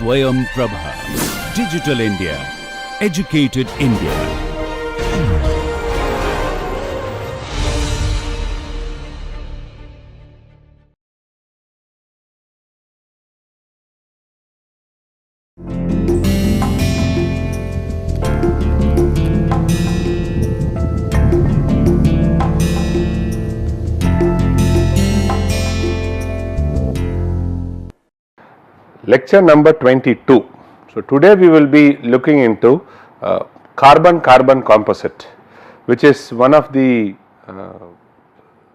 Swayam Prabha. Digital India. Educated India. Lecture number 22. So today we will be looking into carbon-carbon composite, which is one of the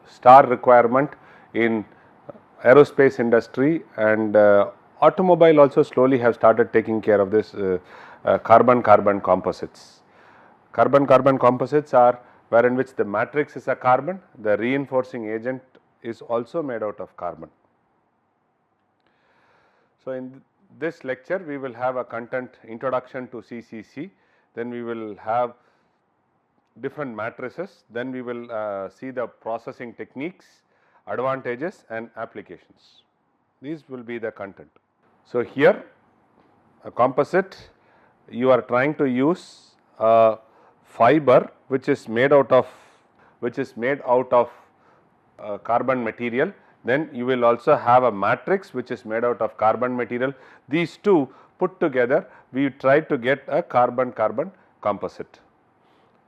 star requirement in aerospace industry, and automobile also slowly have started taking care of this carbon-carbon composites. Carbon-carbon composites are wherein which the matrix is a carbon, the reinforcing agent is also made out of carbon. So, in this lecture we will have a content introduction to CCC, then we will have different matrices, then we will see the processing techniques, advantages and applications. These will be the content. So, here a composite, you are trying to use a fiber which is made out of carbon material. Then you will also have a matrix which is made out of carbon material. These two put together, we try to get a carbon-carbon composite.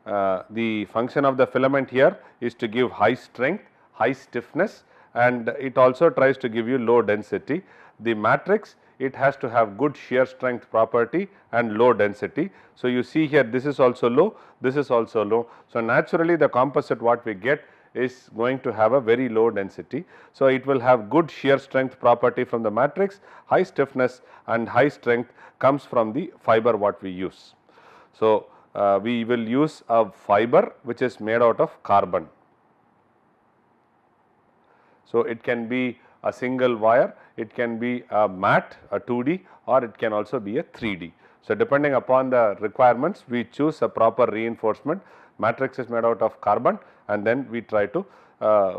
The function of the filament here is to give high strength, high stiffness, and it also tries to give you low density. The matrix, it has to have good shear strength property and low density. So, you see here this is also low, this is also low. So, naturally the composite what we get is going to have a very low density. So, it will have good shear strength property from the matrix, high stiffness and high strength comes from the fiber what we use. So, we will use a fiber which is made out of carbon. So, it can be a single wire, it can be a matte, a 2D, or it can also be a 3D. So, depending upon the requirements, we choose a proper reinforcement. Matrix is made out of carbon and then we try to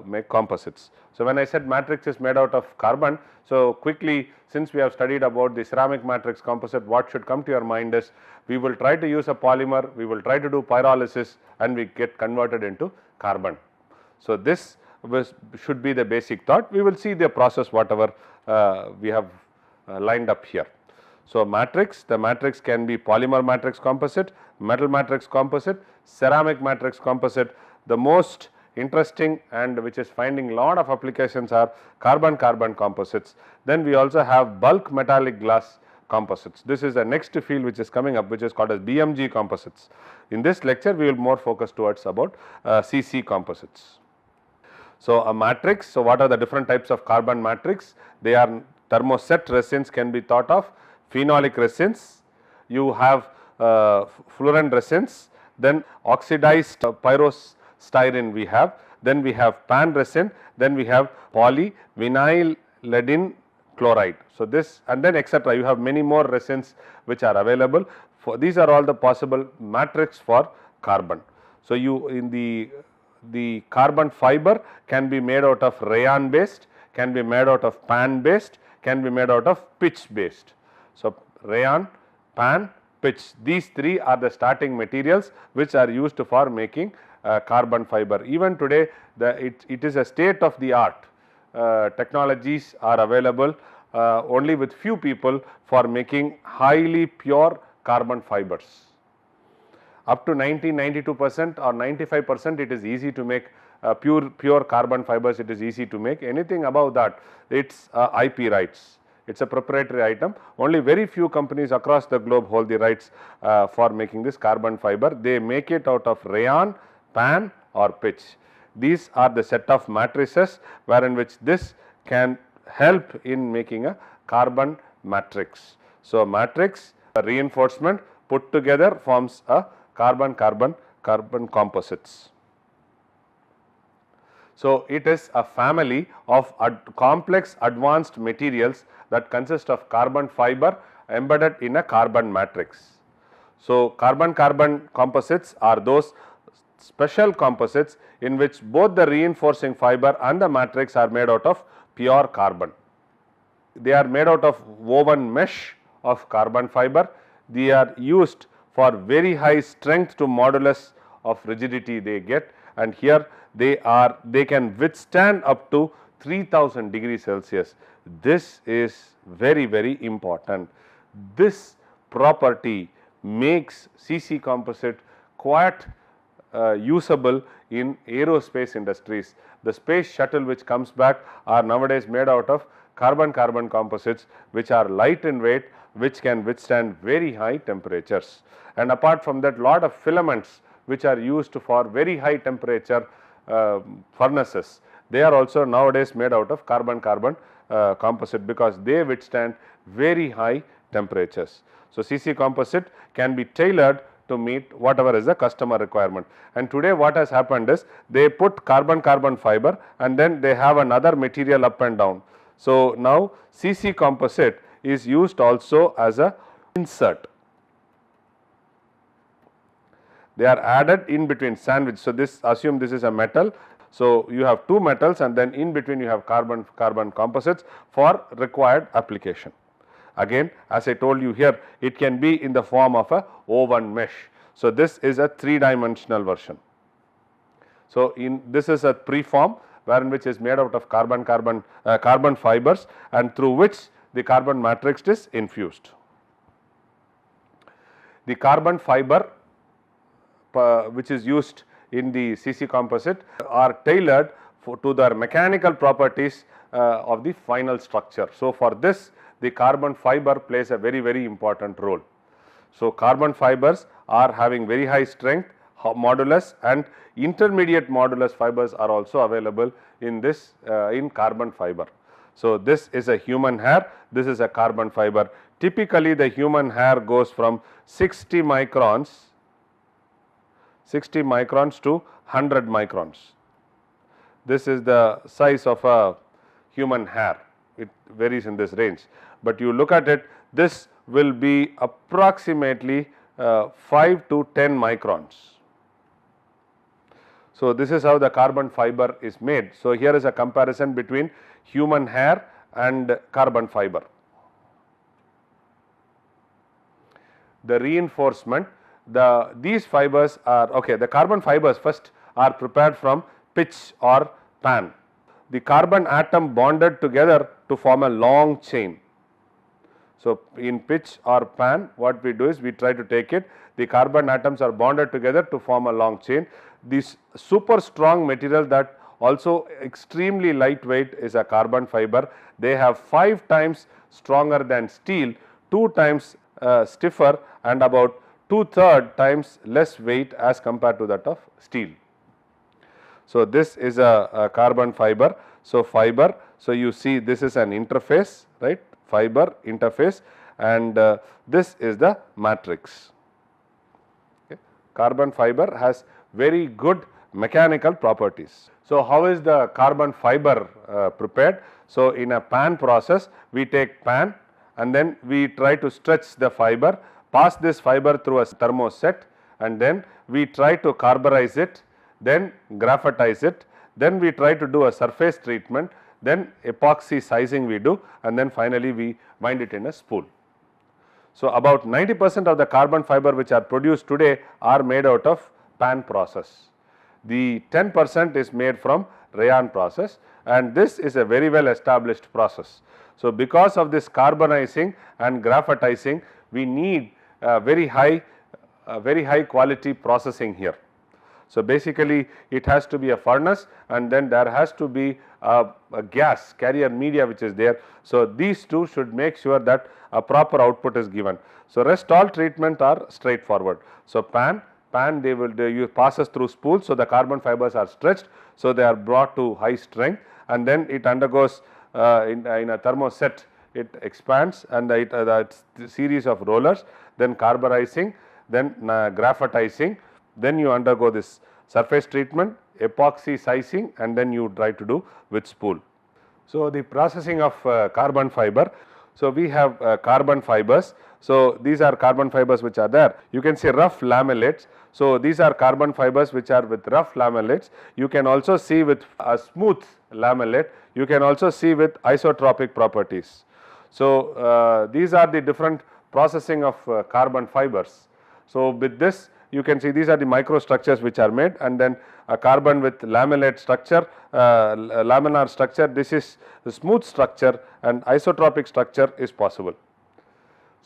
make composites. So, when I said matrix is made out of carbon, so quickly, since we have studied about the ceramic matrix composite, what should come to your mind is we will try to use a polymer, we will try to do pyrolysis and we get converted into carbon. So, this should be the basic thought. We will see the process whatever we have lined up here. So, matrix, the matrix can be polymer matrix composite, metal matrix composite, ceramic matrix composite. The most interesting and which is finding lot of applications are carbon-carbon composites. Then we also have bulk metallic glass composites. This is the next field which is coming up, which is called as BMG composites. In this lecture we will more focus towards about CC composites. So, a matrix, so what are the different types of carbon matrix? They are thermoset resins can be thought of, phenolic resins, you have fluorine resins, then oxidized pyrostyrene we have, then we have pan resin, then we have polyvinyl leadine chloride. So, this and then etc. You have many more resins which are available. For these are all the possible matrix for carbon. So, you in the carbon fiber can be made out of rayon based, can be made out of pan based, can be made out of pitch based. So, rayon, pan, pitch, these three are the starting materials which are used for making carbon fiber. Even today it is a state of the art, technologies are available only with few people for making highly pure carbon fibers. Up to 92% or 95% it is easy to make pure carbon fibers, it is easy to make. Anything above that, it is IP rights. It is a proprietary item. Only very few companies across the globe hold the rights for making this carbon fiber. They make it out of rayon, pan or pitch. These are the set of matrices wherein which this can help in making a carbon matrix. So, matrix, a reinforcement put together forms a carbon-carbon composites. So, it is a family of complex advanced materials that consist of carbon fiber embedded in a carbon matrix. So, carbon-carbon composites are those special composites in which both the reinforcing fiber and the matrix are made out of pure carbon. They are made out of woven mesh of carbon fiber. They are used for very high strength to modulus of rigidity they get, and here they can withstand up to 3000 degrees Celsius. This is very important. This property makes CC composite quite usable in aerospace industries. The space shuttle which comes back are nowadays made out of carbon-carbon composites, which are light in weight, which can withstand very high temperatures. And apart from that, lot of filaments which are used for very high temperature furnaces, they are also nowadays made out of carbon-carbon composite, because they withstand very high temperatures. So, CC composite can be tailored to meet whatever is the customer requirement. And today what has happened is, they put carbon-carbon fiber and then they have another material up and down. So, now CC composite is used also as a insert. They are added in between sandwich. So, this assume this is a metal. So, you have two metals and then in between you have carbon composites for required application. Again, as I told you here, it can be in the form of a woven mesh. So, this is a 3-dimensional version. So, this is a preform wherein which is made out of carbon fibers, and through which the carbon matrix is infused. The carbon fiber which is used in the CC composite are tailored to their mechanical properties of the final structure. So, for this the carbon fiber plays a very important role. So, carbon fibers are having very high strength modulus, and intermediate modulus fibers are also available in this in carbon fiber. So, this is a human hair, this is a carbon fiber. Typically the human hair goes from 60 microns to 100 microns. This is the size of a human hair. It varies in this range, but you look at it, this will be approximately 5 to 10 microns. So, this is how the carbon fiber is made. So, here is a comparison between human hair and carbon fiber. The reinforcement, these fibers are the carbon fibers first are prepared from pitch or pan. The carbon atom bonded together to form a long chain. So, in pitch or pan, what we do is we try to take it, the carbon atoms are bonded together to form a long chain. This super strong material that also extremely lightweight is a carbon fiber. They have 5 times stronger than steel, 2 times stiffer, and about 2/3 times less weight as compared to that of steel. So, this is a carbon fiber. So, fiber, so you see this is an interface, right, fiber interface, and this is the matrix. Okay. Carbon fiber has very good mechanical properties. So, how is the carbon fiber prepared? So, in a pan process, we take pan and then we try to stretch the fiber, pass this fiber through a thermoset, and then we try to carburize it, then graphitize it, then we try to do a surface treatment, then epoxy sizing we do, and then finally we wind it in a spool. So, about 90% of the carbon fiber which are produced today are made out of pan process. The 10% is made from rayon process, and this is a very well established process. So, because of this carbonizing and graphitizing, we need very high quality processing here. So, basically it has to be a furnace, and then there has to be a gas carrier media which is there. So, these two should make sure that a proper output is given. So, rest all treatment are straightforward. So, pan you passes through spools, so the carbon fibers are stretched, so they are brought to high strength, and then it undergoes in a thermoset, it expands, and it's a series of rollers, then carburizing, then graphitizing, then you undergo this surface treatment, epoxy sizing, and then you try to do with spool. So, the processing of carbon fiber. So, we have carbon fibers. So, these are carbon fibers which are there. You can see rough lamellates. So, these are carbon fibers which are with rough lamellates. You can also see with a smooth lamellate. You can also see with isotropic properties. So, these are the different processing of carbon fibers. So with this you can see these are the microstructures which are made, and then a carbon with lamellate structure, laminar structure, this is the smooth structure, and isotropic structure is possible.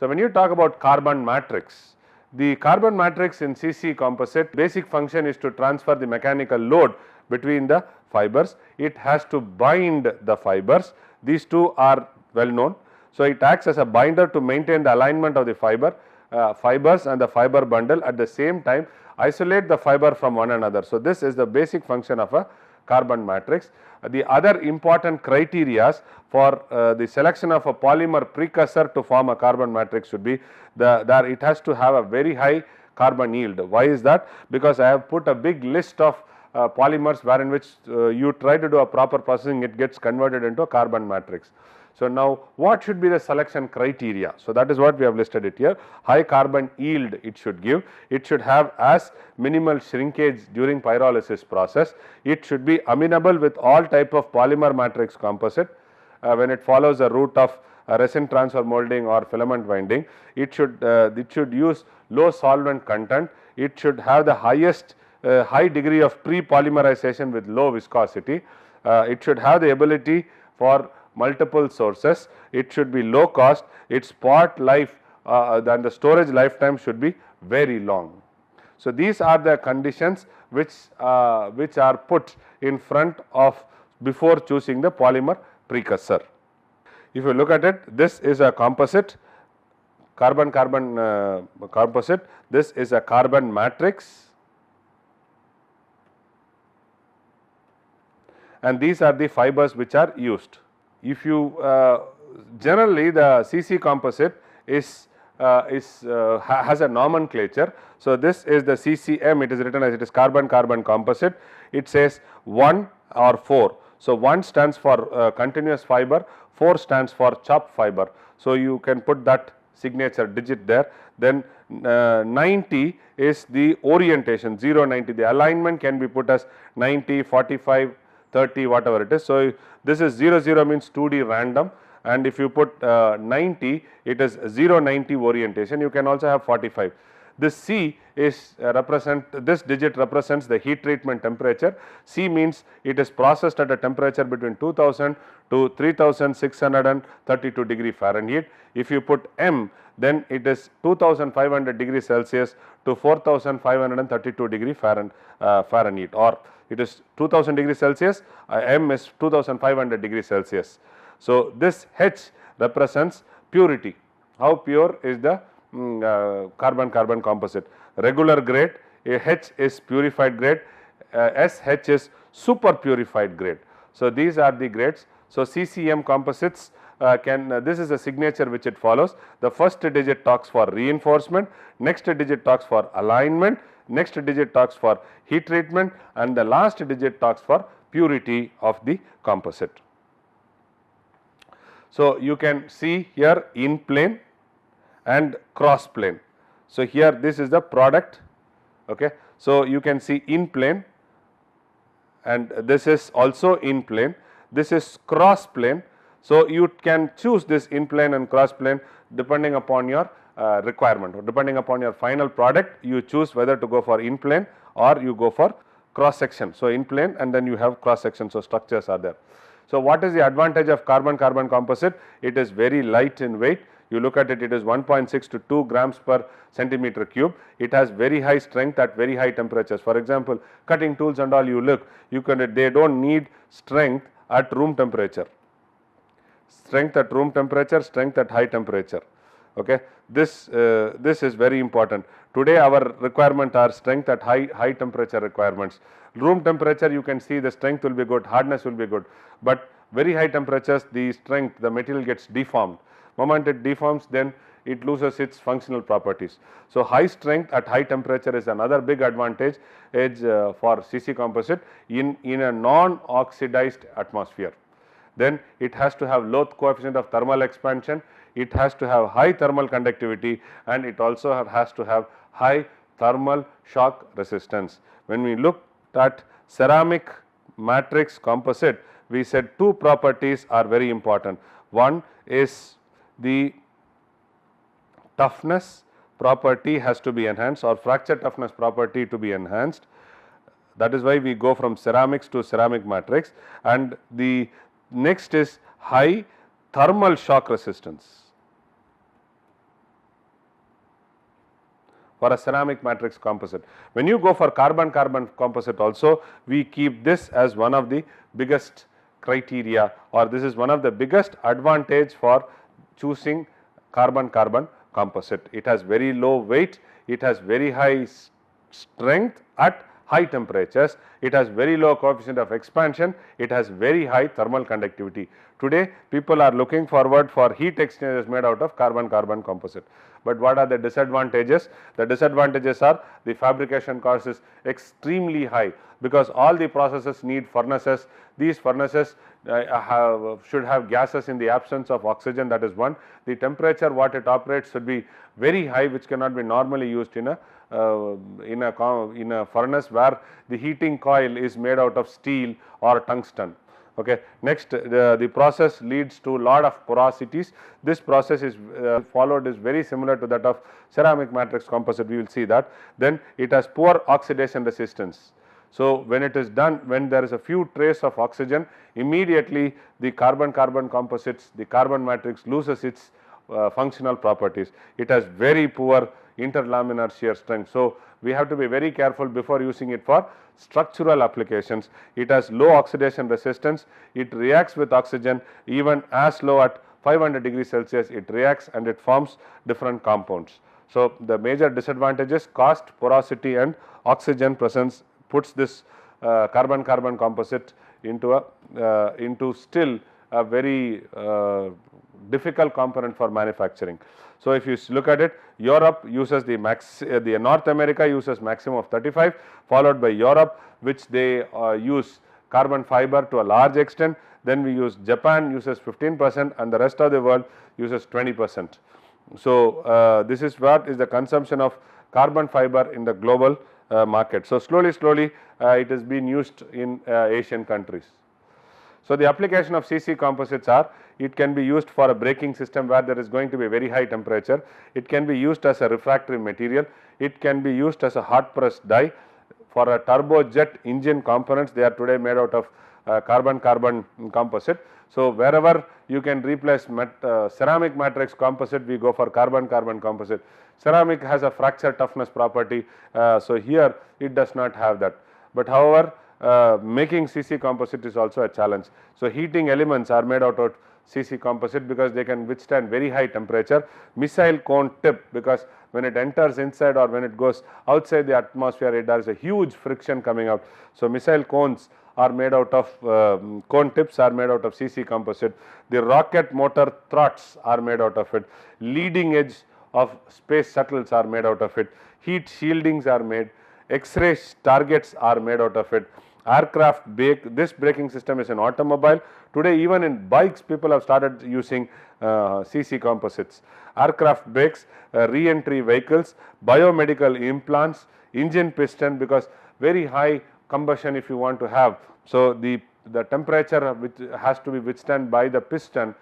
So when you talk about carbon matrix, the carbon matrix in CC composite basic function is to transfer the mechanical load between the fibers. It has to bind the fibers. These two are well known. So it acts as a binder to maintain the alignment of the fibers and the fiber bundle, at the same time isolate the fiber from one another. So this is the basic function of a carbon matrix. The other important criteria for the selection of a polymer precursor to form a carbon matrix should be that it has to have a very high carbon yield. Why is that? Because I have put a big list of polymers wherein which you try to do a proper processing, it gets converted into a carbon matrix. So now what should be the selection criteria? So that is what we have listed it here. High carbon yield it should give. It should have as minimal shrinkage during pyrolysis process. It should be amenable with all type of polymer matrix composite. When it follows a route of resin transfer molding or filament binding, it should use low solvent content. It should have the highest high degree of pre-polymerization with low viscosity. It should have the ability for multiple sources. It should be low cost. Its spot life and the storage lifetime should be very long. So these are the conditions which are put in front of before choosing the polymer precursor. If you look at it, this is a composite, carbon-carbon composite. This is a carbon matrix, and these are the fibers which are used. If you generally the CC composite has a nomenclature. So this is the CCM. It is written as it is carbon-carbon composite. It says 1 or 4. So 1 stands for continuous fiber, 4 stands for chopped fiber. So you can put that signature digit there. Then 90 is the orientation, 0, 90. The alignment can be put as 90, 45, 30, whatever it is. So this is 0, 0 means 2D random, and if you put 90, it is 0, 90 orientation. You can also have 45. This C is this digit represents the heat treatment temperature. C means it is processed at a temperature between 2000 to 3632 degree Fahrenheit. If you put M, then it is 2500 degrees Celsius to 4532 degree Fahrenheit, or it is 2000 degrees Celsius, M is 2500 degrees Celsius. So this H represents purity. How pure is the carbon-carbon composite? Regular grade, H is purified grade, SH is super purified grade. So these are the grades. So CCM composites this is a signature which it follows. The first digit talks for reinforcement, next digit talks for alignment, next digit talks for heat treatment, and the last digit talks for purity of the composite. So you can see here in plane and cross plane. So here this is the product, okay. So you can see in plane, and this is also in plane. This is cross plane. So you can choose this in plane and cross plane depending upon your requirement, or depending upon your final product. You choose whether to go for in plane or you go for cross section. So in plane, and then you have cross section. So structures are there. So what is the advantage of carbon-carbon composite? It is very light in weight. You look at it, it is 1.6 to 2 grams per centimeter cube. It has very high strength at very high temperatures. For example, cutting tools and all, you look, they don't need strength at room temperature. Strength at room temperature, strength at high temperature. Okay, this is very important. Today our requirement are strength at high temperature requirements. Room temperature, you can see the strength will be good, hardness will be good, but very high temperatures, the strength, the material gets deformed. Moment it deforms, then it loses its functional properties. So high strength at high temperature is another big advantage for CC composite in a non-oxidized atmosphere. Then it has to have low coefficient of thermal expansion, it has to have high thermal conductivity, and it also has to have high thermal shock resistance. When we look at ceramic matrix composite, we said two properties are very important. One is the toughness property has to be enhanced, or fracture toughness property to be enhanced. That is why we go from ceramics to ceramic matrix. And the next is high thermal shock resistance for a ceramic matrix composite. When you go for carbon-carbon composite also, we keep this as one of the biggest criteria, or this is one of the biggest advantage for choosing carbon-carbon composite. It has very low weight, it has very high strength at high temperatures, it has very low coefficient of expansion, it has very high thermal conductivity. Today people are looking forward for heat exchangers made out of carbon-carbon composite. But what are the disadvantages? The disadvantages are the fabrication cost is extremely high, because all the processes need furnaces. These furnaces should have gases in the absence of oxygen, that is one. The temperature what it operates should be very high, which cannot be normally used in a furnace where the heating coil is made out of steel or tungsten. Okay. Next, the process leads to lot of porosities. This process is followed is very similar to that of ceramic matrix composite, we will see that. Then it has poor oxidation resistance. So when it is done, when there is a few trace of oxygen, immediately the carbon-carbon composites, the carbon matrix loses its functional properties. It has very poor interlaminar shear strength. So we have to be very careful before using it for structural applications. It has low oxidation resistance, it reacts with oxygen even as low at 500 degrees Celsius, it reacts and it forms different compounds. So the major disadvantages: cost, porosity and oxygen presence puts this carbon-carbon composite into still a very difficult component for manufacturing. So if you look at it, Europe uses the North America uses maximum of 35, followed by Europe, which they use carbon fiber to a large extent. Then we use Japan uses 15% and the rest of the world uses 20%. So this is what is the consumption of carbon fiber in the global market. So slowly it has been used in Asian countries. So the application of CC composites are: it can be used for a braking system where there is going to be very high temperature, it can be used as a refractory material, it can be used as a hot press die. For a turbojet engine components, they are today made out of carbon-carbon composite. So wherever you can replace ceramic matrix composite, we go for carbon-carbon composite. Ceramic has a fracture toughness property, so here it does not have that. But however, making CC composite is also a challenge. So heating elements are made out of CC composite because they can withstand very high temperature. Missile cone tip, because when it enters inside or when it goes outside the atmosphere, there is a huge friction coming out. So missile cones are made out of cone tips are made out of CC composite. The rocket motor thrusts are made out of it. Leading edge of space shuttles are made out of it. Heat shieldings are made. X-ray targets are made out of it. Aircraft this braking system is an automobile. Today even in bikes people have started using CC composites. Aircraft brakes, re-entry vehicles, biomedical implants, engine piston, because very high combustion if you want to have. So the temperature which has to be withstand by the piston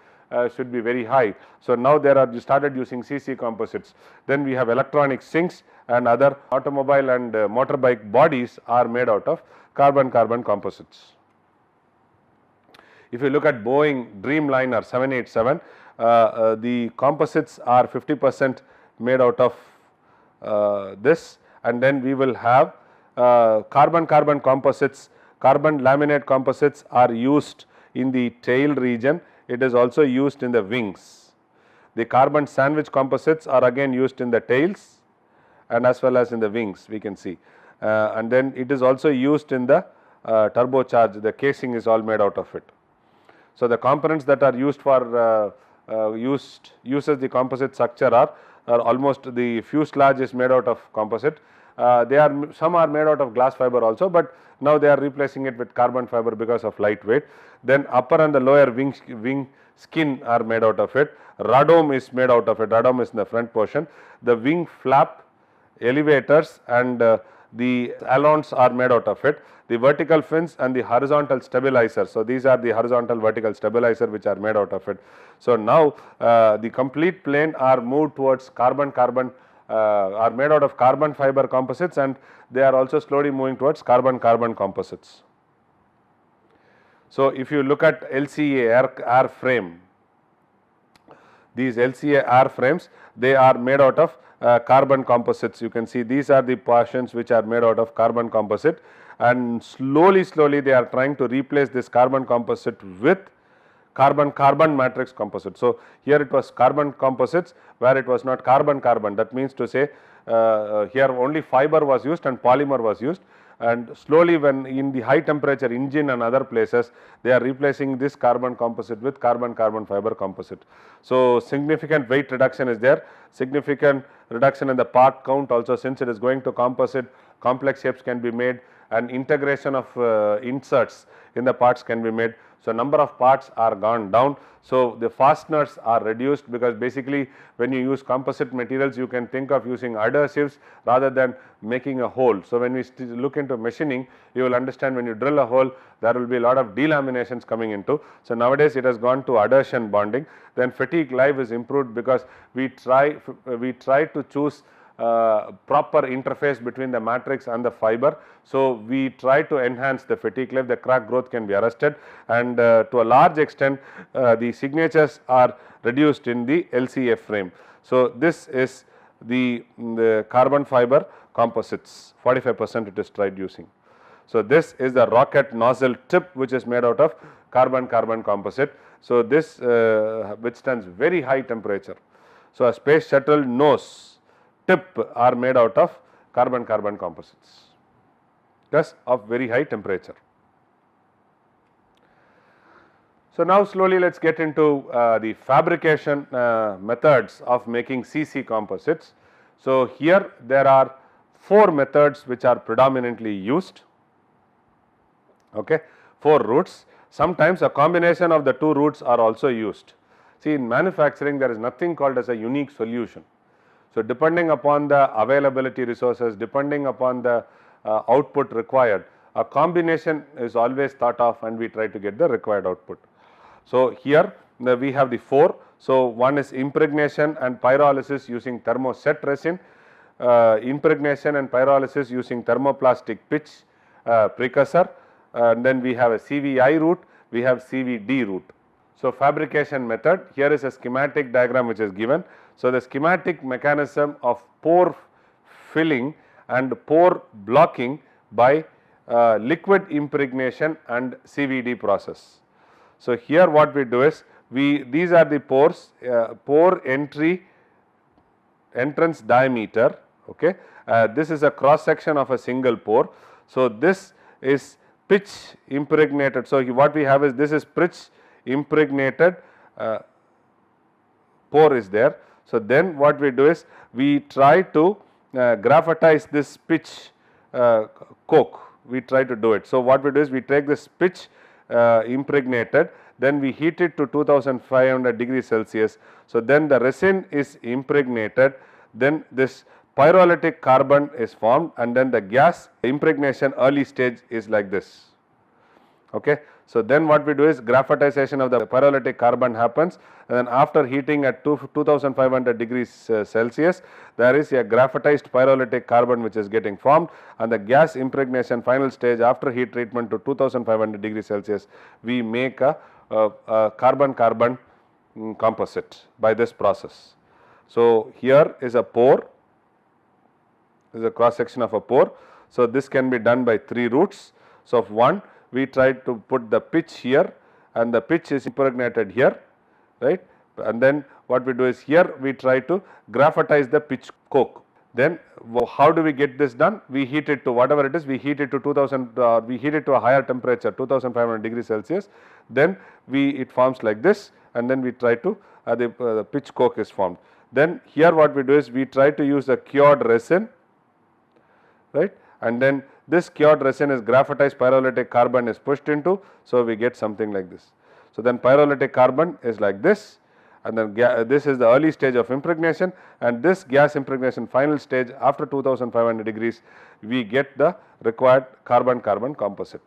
should be very high. So now you started using CC composites. Then we have electronic sinks and other automobile and motorbike bodies are made out of carbon-carbon composites. If you look at Boeing Dreamliner 787, the composites are 50% made out of this, and then we will have carbon-carbon composites. Carbon laminate composites are used in the tail region. It is also used in the wings. The carbon sandwich composites are again used in the tails and as well as in the wings, we can see. And then it is also used in the turbocharge. The casing is all made out of it. So the components that are used for uses the composite structure are almost the fuselage is made out of composite. Some are made out of glass fiber also, but now they are replacing it with carbon fiber because of lightweight. Then upper and the lower wing skin are made out of it. Radome is made out of it. Radome is in the front portion. The wing flap, elevators and the ailerons are made out of it, the vertical fins and the horizontal stabilizer. So these are the horizontal vertical stabilizer which are made out of it. So now the complete plane are moved towards carbon-carbon, are made out of carbon fiber composites, and they are also slowly moving towards carbon-carbon composites. So if you look at LCA air frame, these LCA air frames, they are made out of carbon composites. You can see these are the portions which are made out of carbon composite, and slowly they are trying to replace this carbon composite with carbon matrix composite. So here it was carbon composites where it was not carbon. That means to say here only fiber was used and polymer was used, and slowly when in the high temperature engine and other places, they are replacing this carbon composite with carbon fiber composite. So significant weight reduction is there, significant reduction in the part count also, since it is going to composite, complex shapes can be made, and integration of inserts in the parts can be made. So number of parts are gone down. So the fasteners are reduced, because basically when you use composite materials, you can think of using adhesives rather than making a hole. So when we look into machining, you will understand when you drill a hole, there will be a lot of delaminations coming into. So nowadays it has gone to adhesion bonding. Then fatigue life is improved, because we try to choose proper interface between the matrix and the fiber. So we try to enhance the fatigue life, the crack growth can be arrested, and to a large extent the signatures are reduced in the LCA frame. So this is the carbon fiber composites, 45% it is tried using. So this is the rocket nozzle tip, which is made out of carbon composite. So this withstands very high temperature. So a space shuttle nose tip are made out of carbon composites, thus of very high temperature. So now slowly let us get into the fabrication methods of making CC composites. So here there are 4 methods which are predominantly used, okay, 4 routes. Sometimes a combination of the 2 routes are also used. See, in manufacturing there is nothing called as a unique solution. So depending upon the availability resources, depending upon the output required, a combination is always thought of, and we try to get the required output. So here we have the 4. So one is impregnation and pyrolysis using thermoset resin, impregnation and pyrolysis using thermoplastic pitch precursor, and then we have a CVI route, we have CVD route. So fabrication method, here is a schematic diagram which is given. So the schematic mechanism of pore filling and pore blocking by liquid impregnation and CVD process. So here what we do is, these are the pores, pore entrance diameter, okay. This is a cross section of a single pore. So this is pitch impregnated. So what we have is, this is pitch impregnated pore is there. So then what we do is, we try to graphitize this pitch coke, we try to do it. So what we do is, we take this pitch impregnated, then we heat it to 2500 degrees Celsius. So then the resin is impregnated, then this pyrolytic carbon is formed, and then the gas impregnation early stage is like this, okay. So then what we do is, graphitization of the pyrolytic carbon happens, and then after heating at 2500 degrees Celsius, there is a graphitized pyrolytic carbon which is getting formed, and the gas impregnation final stage after heat treatment to 2500 degrees Celsius, we make a carbon composite by this process. So here is a pore, this is a cross section of a pore. So this can be done by 3 routes. So one, we try to put the pitch here, and the pitch is impregnated here, right, and then what we do is, here we try to graphitize the pitch coke. Then how do we get this done? We heat it to whatever it is, we heat it to 2000, we heat it to a higher temperature, 2500 degrees Celsius, then it forms like this, and then we try to the pitch coke is formed. Then here what we do is, we try to use a cured resin, right, and then this cured resin is graphitized pyrolytic carbon is pushed into, so we get something like this. So then pyrolytic carbon is like this, and then this is the early stage of impregnation, and this gas impregnation final stage after 2500 degrees we get the required carbon-carbon composite.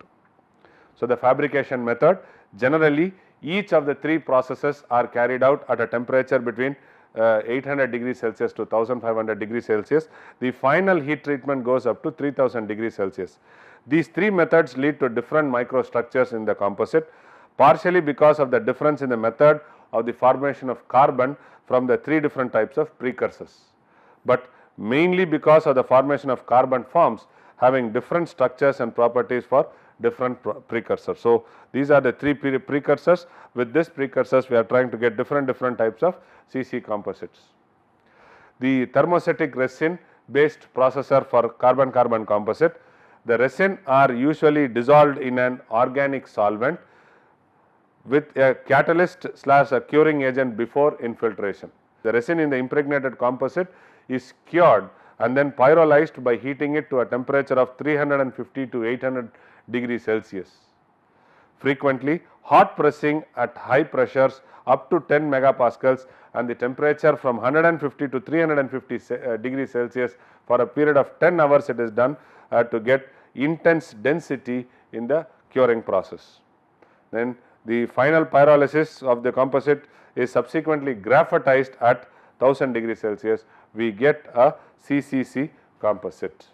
So, the fabrication method, generally each of the three processes are carried out at a temperature between 800 degrees Celsius to 1500 degrees Celsius. The final heat treatment goes up to 3000 degrees Celsius. These three methods lead to different microstructures in the composite, partially because of the difference in the method of the formation of carbon from the three different types of precursors, but mainly because of the formation of carbon forms having different structures and properties for different precursors. So, these are the three precursors. With this precursors we are trying to get different types of CC composites. The thermostatic resin based processor for carbon-carbon composite, the resin are usually dissolved in an organic solvent with a catalyst / a curing agent before infiltration. The resin in the impregnated composite is cured and then pyrolyzed by heating it to a temperature of 350 to 800 degrees Celsius. Frequently, hot pressing at high pressures up to 10 megapascals and the temperature from 150 to 350 degrees Celsius for a period of 10 hours it is done to get intense density in the curing process. Then the final pyrolysis of the composite is subsequently graphitized at 1000 degrees Celsius. We get a CCC composite.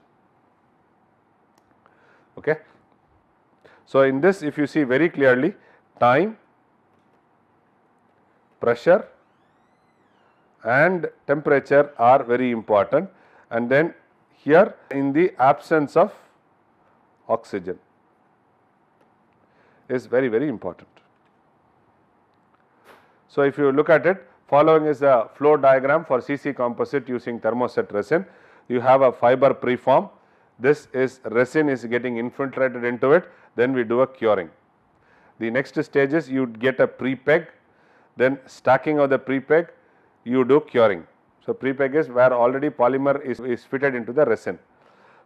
Okay. So, in this if you see very clearly, time, pressure and temperature are very important, and then here in the absence of oxygen is very important. So, if you look at it, following is the flow diagram for CC composite using thermoset resin. You have a fiber preform, this is resin is getting infiltrated into it, then we do a curing. The next stage is you get a pre-peg, then stacking of the pre-peg, you do curing. So, pre-peg is where already polymer is fitted into the resin.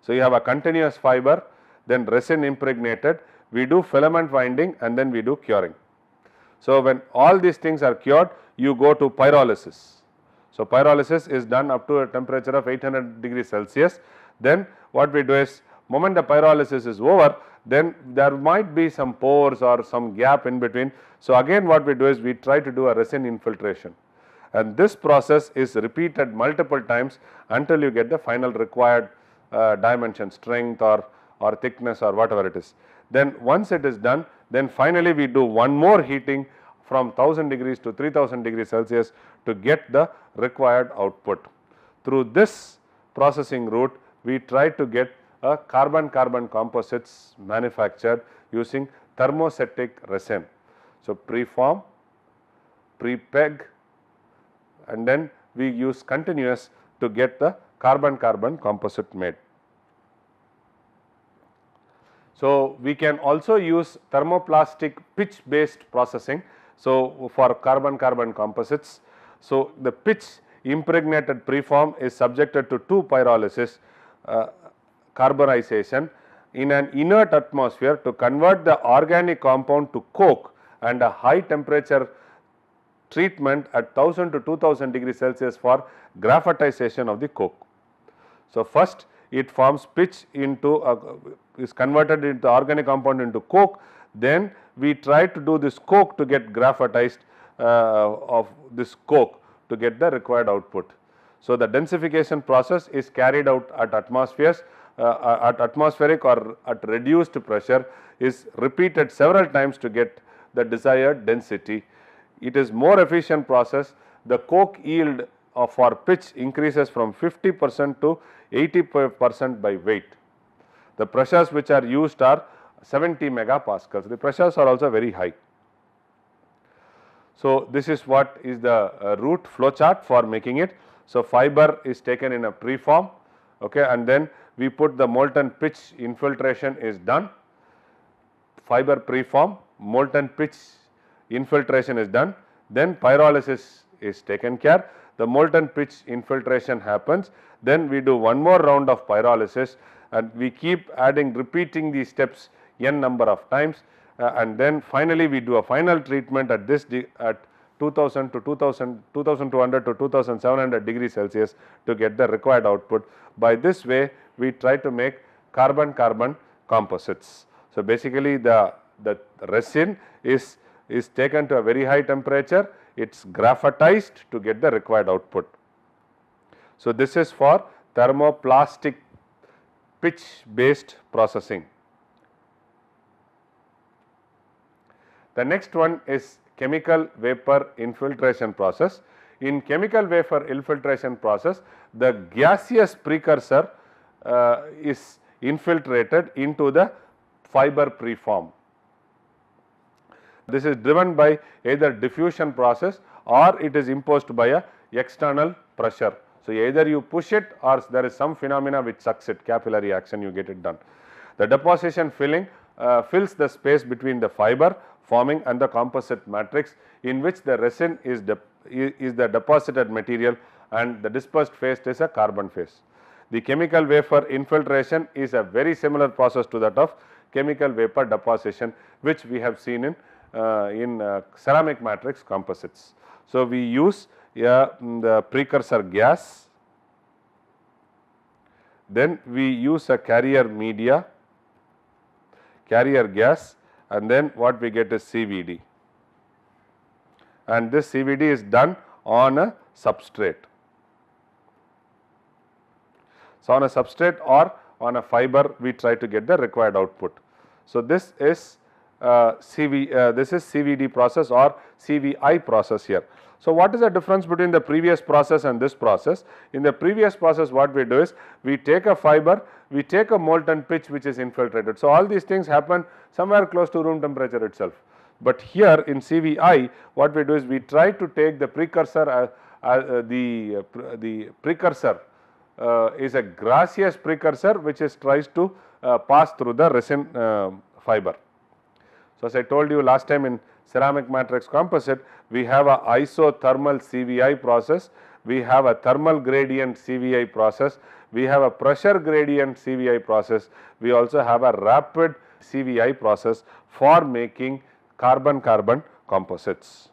So, you have a continuous fiber, then resin impregnated, we do filament winding and then we do curing. So, when all these things are cured, you go to pyrolysis. So, pyrolysis is done up to a temperature of 800 degrees Celsius. Then what we do is, moment the pyrolysis is over, then there might be some pores or some gap in between. So, again what we do is we try to do a resin infiltration, and this process is repeated multiple times until you get the final required dimension, strength or thickness or whatever it is. Then once it is done, then finally we do one more heating from 1000 degrees to 3000 degrees Celsius to get the required output. Through this processing route, we try to get a carbon-carbon composites manufactured using thermostatic resin. So, preform, pre-peg, and then we use continuous to get the carbon-carbon composite made. So, we can also use thermoplastic pitch based processing. So, for carbon-carbon composites, so the pitch impregnated preform is subjected to two pyrolysis, carbonization in an inert atmosphere to convert the organic compound to coke, and a high temperature treatment at 1000 to 2000 degrees Celsius for graphitization of the coke. So, first it forms pitch into is converted into organic compound into coke, then we try to do this coke to get graphitized of this coke to get the required output. So, the densification process is carried out at atmospheres at atmospheric or at reduced pressure, is repeated several times to get the desired density. It is more efficient process. The coke yield for pitch increases from 50% to 80% by weight. The pressures which are used are 70 megapascals. The pressures are also very high. So, this is what is the route flow chart for making it. So, fiber is taken in a preform, okay, and then we put the molten pitch infiltration is done. Fiber preform, molten pitch infiltration is done, then pyrolysis is taken care. The molten pitch infiltration happens, then we do one more round of pyrolysis, and we keep adding, repeating these steps n number of times, and then finally we do a final treatment at 2000 to 2200 to 2700 degrees Celsius to get the required output. By this way, we try to make carbon-carbon composites. So, basically the resin is taken to a very high temperature, it is graphitized to get the required output. So, this is for thermoplastic pitch based processing. The next one is chemical vapor infiltration process. In chemical vapor infiltration process, the gaseous precursor is infiltrated into the fiber preform. This is driven by either diffusion process or it is imposed by a external pressure. So, either you push it or there is some phenomena which sucks it, capillary action, you get it done. The deposition filling fills the space between the fiber forming and the composite matrix, in which the resin is the deposited material and the dispersed phase is a carbon phase. The chemical vapor infiltration is a very similar process to that of chemical vapor deposition, which we have seen in ceramic matrix composites. So, we use the precursor gas, then we use a carrier media, carrier gas, and then what we get is CVD, and this CVD is done on a substrate. So, on a substrate or on a fiber, we try to get the required output. So, this is CVD process or CVI process here. So, what is the difference between the previous process and this process? In the previous process, what we do is we take a fiber, we take a molten pitch which is infiltrated. So, all these things happen somewhere close to room temperature itself. But here in CVI, what we do is we try to take the precursor, the precursor is a gaseous precursor which tries to pass through the resin fiber. So, as I told you last time, in ceramic matrix composite, we have a isothermal CVI process, we have a thermal gradient CVI process, we have a pressure gradient CVI process, we also have a rapid CVI process for making carbon-carbon composites.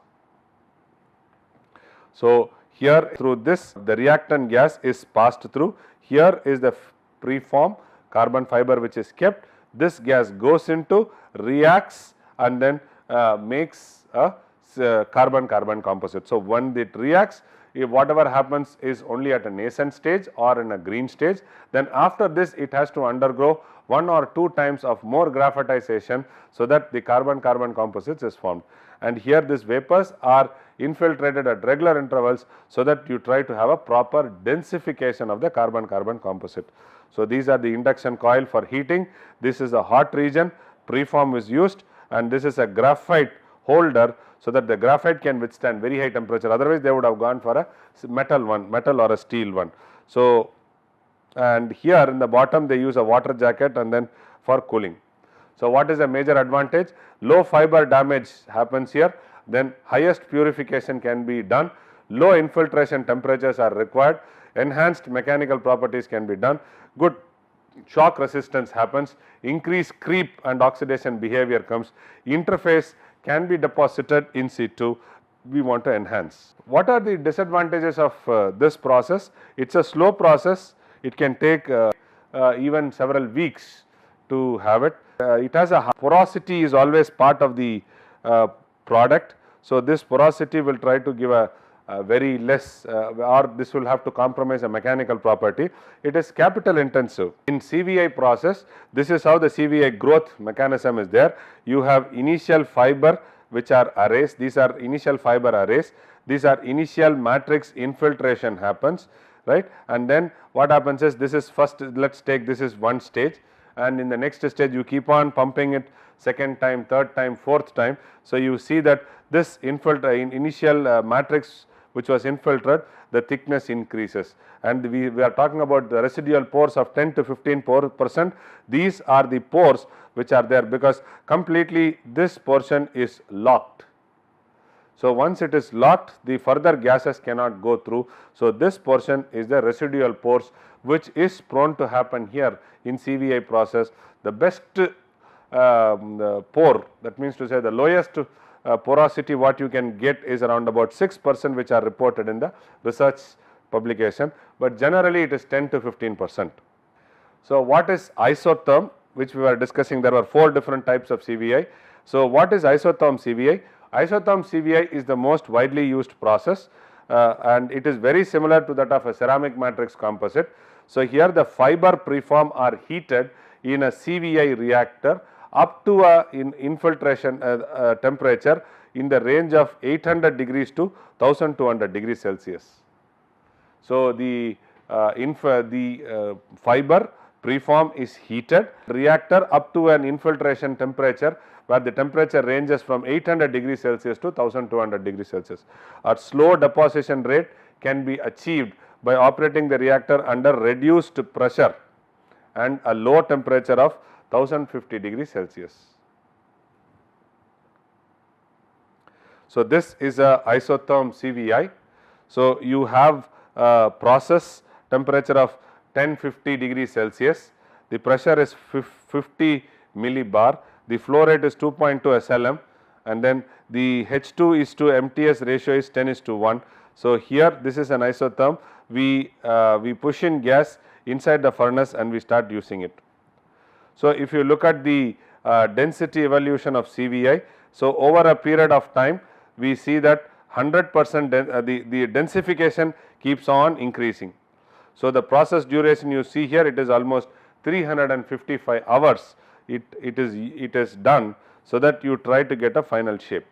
So, here through this the reactant gas is passed through, here is the preform carbon fiber which is kept, this gas goes into, reacts and then makes a carbon-carbon composite. So, when it reacts, if whatever happens is only at a nascent stage or in a green stage, then after this it has to undergo 1 or 2 times of more graphitization, so that the carbon-carbon composites is formed. And here these vapors are infiltrated at regular intervals, so that you try to have a proper densification of the carbon-carbon composite. So, these are the induction coil for heating, this is a hot region, preform is used, and this is a graphite holder, so that the graphite can withstand very high temperature, otherwise they would have gone for a metal or a steel one. So, and here in the bottom they use a water jacket and then for cooling. So, what is the major advantage? Low fiber damage happens here, then highest purification can be done, low infiltration temperatures are required, enhanced mechanical properties can be done, good shock resistance happens, increased creep and oxidation behavior comes, interface can be deposited in situ, we want to enhance. What are the disadvantages of this process? It is a slow process, it can take even several weeks to have it. It has a porosity is always part of the product. So, this porosity will try to give a very less or this will have to compromise a mechanical property. It is capital intensive. In CVI process, this is how the CVI growth mechanism is there. You have initial fiber which are arrays, these are initial fiber arrays, these are initial matrix infiltration happens, right, and then what happens is this is first, let us take this is one stage, and in the next stage you keep on pumping it second time, third time, fourth time. So, you see that this initial matrix which was infiltrated, the thickness increases, and we are talking about the residual pores of 10 to 15%. These are the pores which are there because completely this portion is locked. So, once it is locked, the further gases cannot go through. So, this portion is the residual pores which is prone to happen here in CVI process. The best pore, that means to say the lowest porosity what you can get is around about 6%, which are reported in the research publication, but generally it is 10 to 15%. So, what is isotherm, which we were discussing? There were 4 different types of CVI. So, what is isotherm CVI? Isotherm CVI is the most widely used process, and it is very similar to that of a ceramic matrix composite. So, here the fiber preform are heated in a CVI reactor up to a infiltration temperature in the range of 800 degrees to 1200 degrees Celsius. So, the fiber preform is heated, reactor up to an infiltration temperature where the temperature ranges from 800 degrees Celsius to 1200 degrees Celsius. A slow deposition rate can be achieved by operating the reactor under reduced pressure and a low temperature of 1050 degrees Celsius. So, this is a isotherm CVI. So, you have a process temperature of 1050 degrees Celsius, the pressure is 50 millibar, the flow rate is 2.2 SLM, and then the H2 is to MTS ratio is 10:1. So, here this is an isotherm, we push in gas inside the furnace and we start using it. So, if you look at the density evolution of CVI, so over a period of time we see that 100% the densification keeps on increasing. So, the process duration you see here, it is almost 355 hours it is done, so that you try to get a final shape.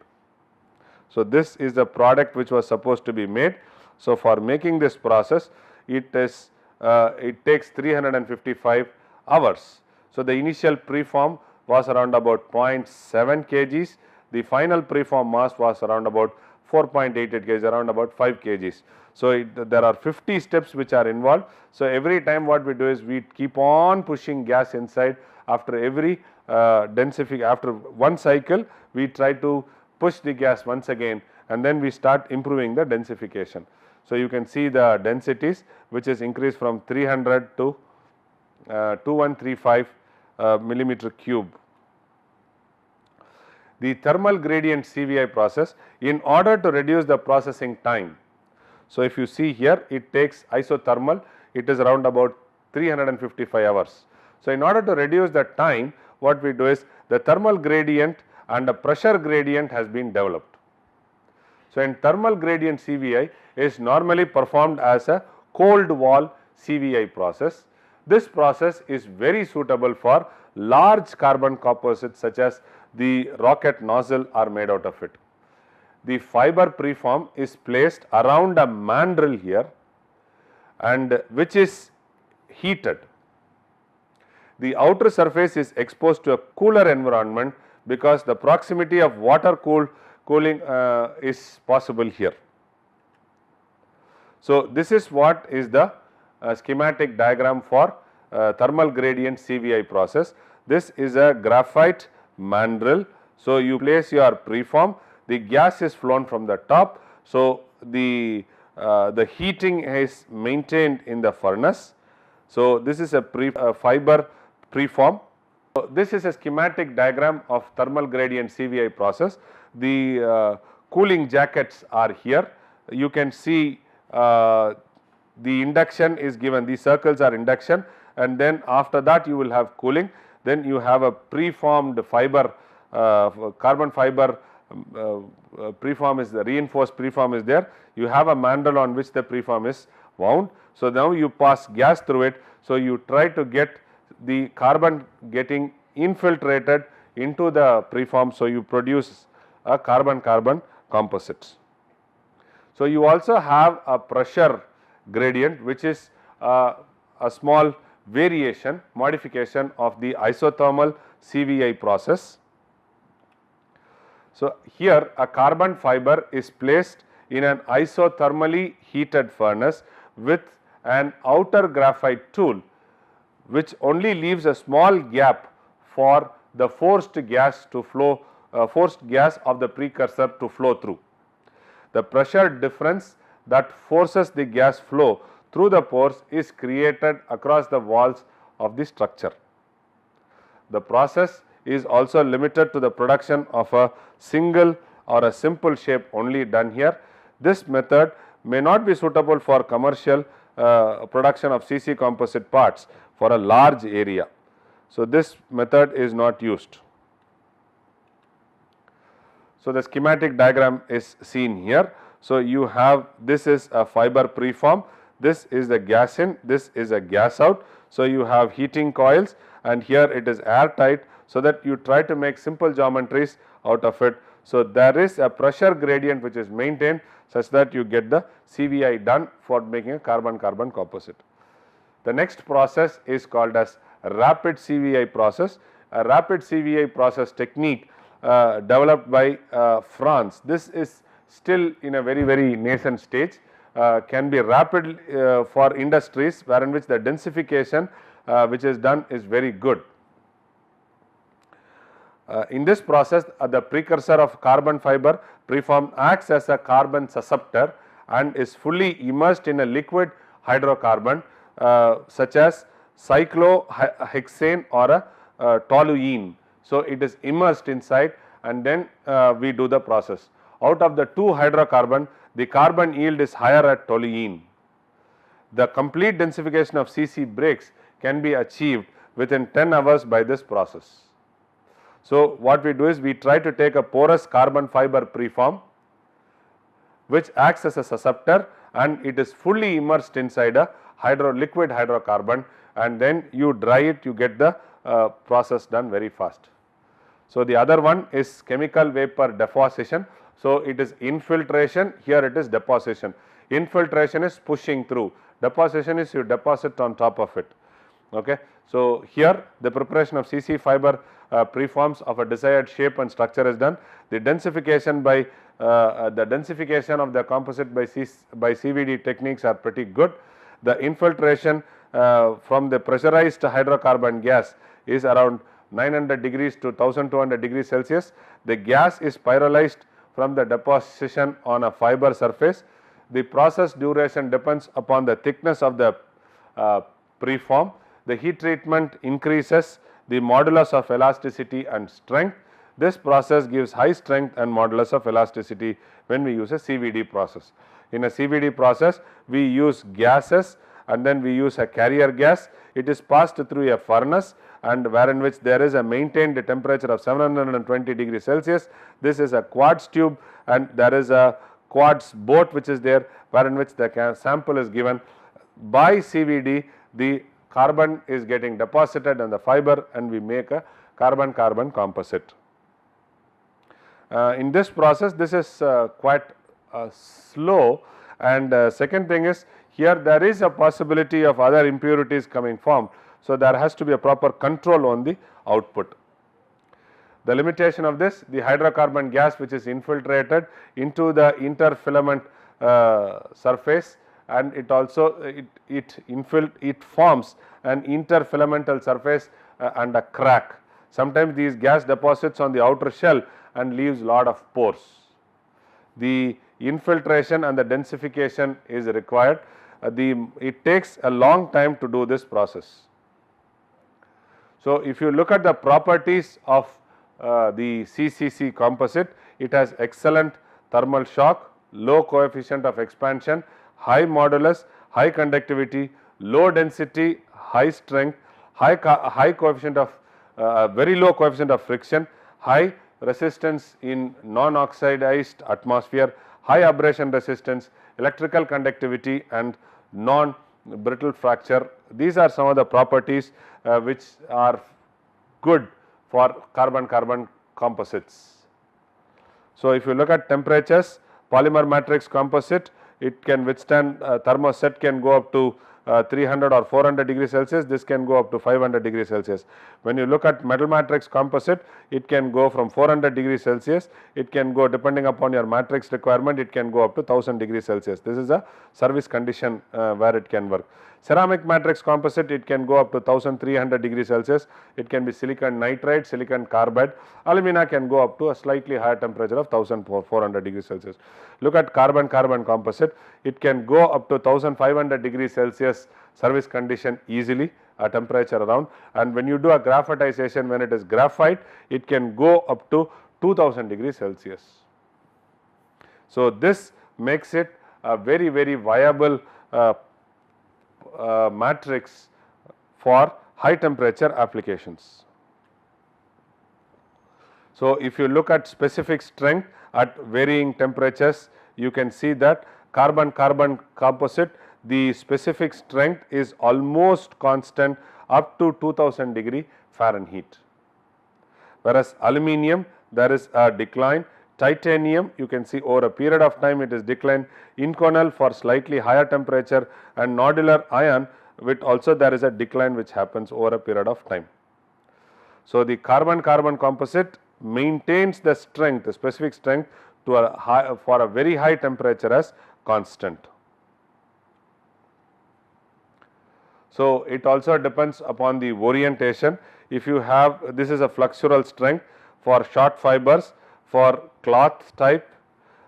So, this is the product which was supposed to be made. So, for making this process it takes 355 hours. So, the initial preform was around about 0.7 kgs, the final preform mass was around about 4.88 kg, around about 5 kgs. So, there are 50 steps which are involved. So, every time what we do is we keep on pushing gas inside. After every after one cycle we try to push the gas once again, and then we start improving the densification. So, you can see the densities which is increased from 300 to 2135 millimeter cube. The thermal gradient CVI process, in order to reduce the processing time. So, if you see here, it takes isothermal, it is around about 355 hours. So, in order to reduce the time, what we do is the thermal gradient and a pressure gradient has been developed. So, in thermal gradient CVI is normally performed as a cold wall CVI process. This process is very suitable for large carbon composites such as the rocket nozzle are made out of it. The fiber preform is placed around a mandrel here, and which is heated. The outer surface is exposed to a cooler environment because the proximity of water cooling is possible here. So, this is what is the schematic diagram for thermal gradient CVI process. This is a graphite mandrel. So, you place your preform, the gas is flown from the top. So, the heating is maintained in the furnace. So, this is a fiber preform. So, this is a schematic diagram of thermal gradient CVI process. The cooling jackets are here. You can see the induction is given, these circles are induction, and then after that you will have cooling. Then you have a preformed fiber, carbon fiber preform is the reinforced preform is there. You have a mandrel on which the preform is wound. So, now you pass gas through it. So, you try to get the carbon getting infiltrated into the preform. So, you produce a carbon-carbon composites. So, you also have a pressure gradient, which is a small variation, modification of the isothermal CVI process. So, here a carbon fiber is placed in an isothermally heated furnace with an outer graphite tool, which only leaves a small gap for the forced gas to flow, forced gas of the precursor to flow through. The pressure difference that forces the gas flow through the pores is created across the walls of the structure. The process is also limited to the production of a single or a simple shape only done here. This method may not be suitable for commercial production of CC composite parts for a large area. So, this method is not used. So, the schematic diagram is seen here. So, you have, this is a fiber preform, this is the gas in, this is a gas out. So, you have heating coils and here it is airtight, so that you try to make simple geometries out of it. So, there is a pressure gradient which is maintained such that you get the CVI done for making a carbon-carbon composite. The next process is called as rapid CVI process. A rapid CVI process technique developed by France. This is still in a very nascent stage, can be rapid for industries wherein which the densification which is done is very good. In this process, the precursor of carbon fiber preform acts as a carbon susceptor and is fully immersed in a liquid hydrocarbon such as cyclohexane or a toluene. So, it is immersed inside and then we do the process. Out of the two hydrocarbon, the carbon yield is higher at toluene. The complete densification of CC brakes can be achieved within 10 hours by this process. So, what we do is we try to take a porous carbon fiber preform which acts as a susceptor and it is fully immersed inside a liquid hydrocarbon, and then you dry it, you get the process done very fast. So, the other one is chemical vapor deposition. So, it is infiltration, here it is deposition. Infiltration is pushing through, deposition is you deposit on top of it. Okay. So, here the preparation of CC fiber preforms of a desired shape and structure is done. The densification by of the composite by CVD techniques are pretty good. The infiltration from the pressurized hydrocarbon gas is around 900 degrees to 1200 degrees Celsius. The gas is pyrolyzed from the deposition on a fiber surface. The process duration depends upon the thickness of the preform. The heat treatment increases the modulus of elasticity and strength. This process gives high strength and modulus of elasticity when we use a CVD process. In a CVD process, we use gases and then we use a carrier gas. It is passed through a furnace and wherein which there is a maintained temperature of 720 degrees Celsius. This is a quartz tube and there is a quartz boat which is there, wherein which the sample is given. By CVD, the carbon is getting deposited on the fiber and we make a carbon-carbon composite. In this process, this is quite slow, and second thing is here there is a possibility of other impurities coming formed. So, there has to be a proper control on the output. The limitation of this, the hydrocarbon gas which is infiltrated into the interfilament surface, and it also it forms an interfilamental surface and a crack. Sometimes these gas deposits on the outer shell and leaves lot of pores. The infiltration and the densification is required. It takes a long time to do this process. So, if you look at the properties of the CCC composite, it has excellent thermal shock, low coefficient of expansion, high modulus, high conductivity, low density, high strength, high coefficient of very low coefficient of friction, high resistance in non-oxidized atmosphere, high abrasion resistance, electrical conductivity and non-brittle fracture. These are some of the properties which are good for carbon-carbon composites. So, if you look at temperatures, polymer matrix composite, it can withstand thermoset can go up to 300 or 400 degrees Celsius, this can go up to 500 degrees Celsius. When you look at metal matrix composite, it can go from 400 degrees Celsius, it can go depending upon your matrix requirement, it can go up to 1000 degrees Celsius. This is a service condition where it can work. Ceramic matrix composite, it can go up to 1300 degrees Celsius, it can be silicon nitride, silicon carbide. Alumina can go up to a slightly higher temperature of 1400 degrees Celsius. Look at carbon-carbon composite, it can go up to 1500 degrees Celsius service condition easily, a temperature around, and when you do a graphitization, when it is graphite, it can go up to 2000 degrees Celsius. So, this makes it a very, very viable matrix for high temperature applications. So, if you look at specific strength at varying temperatures, you can see that carbon-carbon composite, the specific strength is almost constant up to 2000 degree Fahrenheit. Whereas aluminum, there is a decline. Titanium, you can see over a period of time it is declined. Inconel for slightly higher temperature, and nodular iron, with also there is a decline which happens over a period of time. So, the carbon-carbon composite maintains the strength, the specific strength to a high, for a very high temperature as constant. So, it also depends upon the orientation. If you have, this is a flexural strength for short fibers, for cloth type,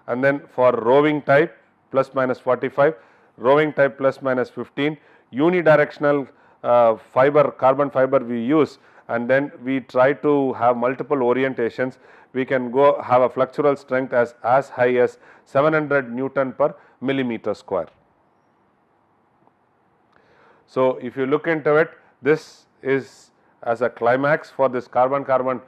and then for roving type plus minus 45, roving type plus minus 15, unidirectional fiber, carbon fiber we use, and then we try to have multiple orientations. We can go have a flexural strength as high as 700 Newton per millimeter square. So, if you look into it, this is as a climax for this carbon-carbon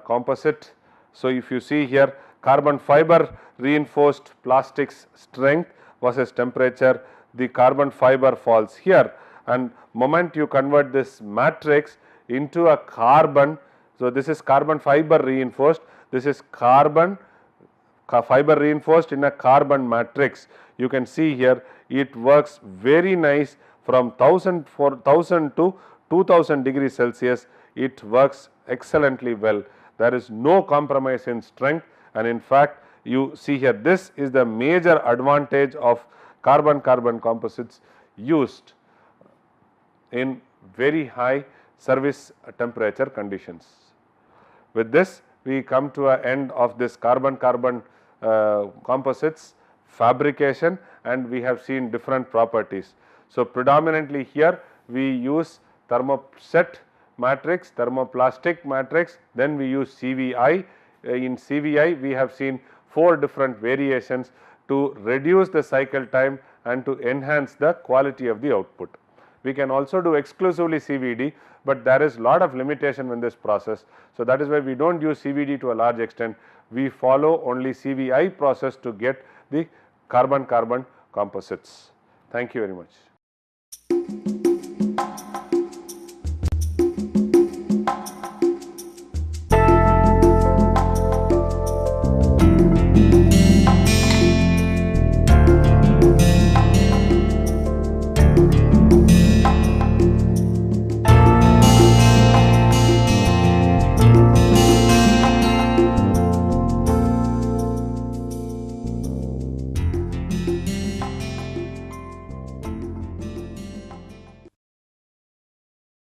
composite. So, if you see here, carbon fiber reinforced plastics strength versus temperature, the carbon fiber falls here, and moment you convert this matrix into a carbon. So, this is carbon fiber reinforced, this is carbon fiber reinforced in a carbon matrix. You can see here it works very nice from 1000 to 2000 degrees Celsius, it works excellently well. There is no compromise in strength, and in fact you see here, this is the major advantage of carbon-carbon composites used in very high service temperature conditions. With this, we come to an end of this carbon-carbon composites fabrication, and we have seen different properties. So, predominantly here we use thermoset matrix, thermoplastic matrix, then we use CVI. In CVI we have seen 4 different variations to reduce the cycle time and to enhance the quality of the output. We can also do exclusively CVD, but there is lot of limitation in this process. So, that is why we do not use CVD to a large extent, we follow only CVI process to get the carbon-carbon composites. Thank you very much.